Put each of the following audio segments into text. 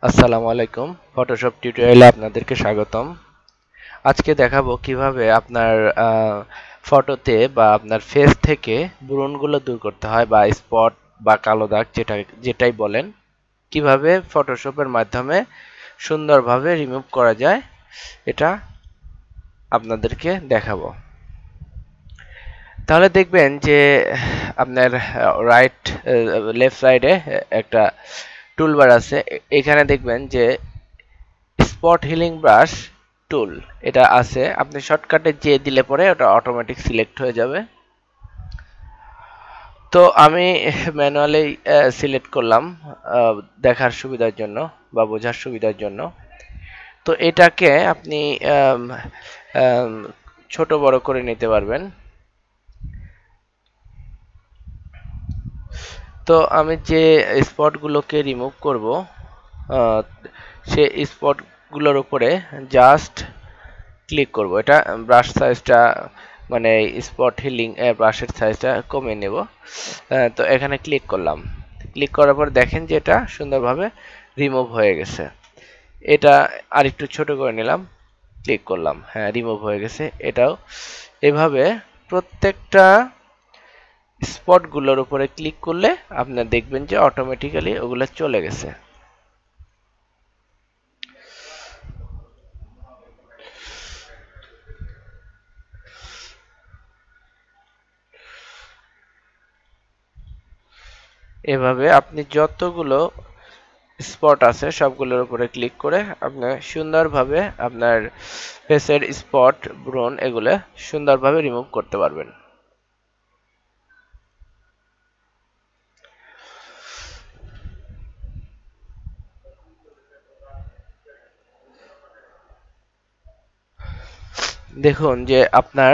আসসালামু আলাইকুম। ফটোশপ টিউটোরিয়ালে আপনাদেরকে স্বাগতম। আজকে দেখাবো কিভাবে আপনার ফটোতে বা আপনার ফেস থেকে ব্রণগুলো দূর করতে হয় বা স্পট বা কালো দাগ যেটাই বলেন, কিভাবে ফটোশপের মাধ্যমে সুন্দরভাবে রিমুভ করা যায় এটা আপনাদেরকে দেখাবো। তাহলে দেখবেন যে আপনার লেফট সাইডে একটা টুলবার আছে। এখানে দেখবেন যে স্পট হিলিং ব্রাশ টুল এটা আছে। আপনি শর্টকাটে যে দিলে পরে ওটা অটোমেটিক সিলেক্ট হয়ে যাবে। তো আমি ম্যানুয়ালি সিলেক্ট করলাম দেখার সুবিধার জন্য বা বোঝার সুবিধার জন্য। তো এটাকে আপনি আম, আম, ছোট বড় করে নিতে পারবেন। তো আমি যে স্পটগুলোকে রিমুভ করব, সে স্পটগুলোর উপরে জাস্ট ক্লিক করব। এটা ব্রাশ সাইজটা মানে স্পট হিলিং ব্রাশের সাইজটা কমিয়ে নেব। তো এখানে ক্লিক করলাম। ক্লিক করার পর দেখেন যে এটা সুন্দরভাবে রিমুভ হয়ে গেছে। এটা আরেকটু ছোট করে নিলাম, ক্লিক করলাম, হ্যাঁ রিমুভ হয়ে গেছে এটাও। এভাবে প্রত্যেকটা স্পটগুলোর উপরে ক্লিক করলে আপনারা দেখবেন যে অটোমেটিক্যালি ওগুলো চলে গেছে। এভাবে আপনি যতগুলো স্পট আছে সবগুলোর উপরে ক্লিক করে আপনি সুন্দরভাবে আপনার ফেসের স্পট ব্রণ এগুলো সুন্দরভাবে রিমুভ করতে পারবেন। দেখুন যে আপনার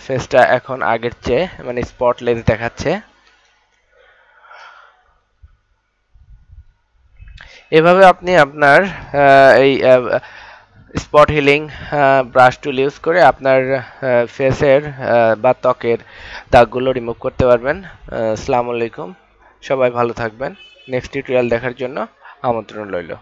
ফেসটা এখন আগের চেয়ে মানে স্পটলেস দেখাচ্ছে। এভাবে আপনি আপনার এই স্পট হিলিং ব্রাশ টুল ইউজ করে আপনার ফেসের বা ত্বকের দাগগুলো রিমুভ করতে পারবেন। আসসালামু আলাইকুম, সবাই ভালো থাকবেন। নেক্সট টিউটোরিয়াল দেখার জন্য আমন্ত্রণ রইল।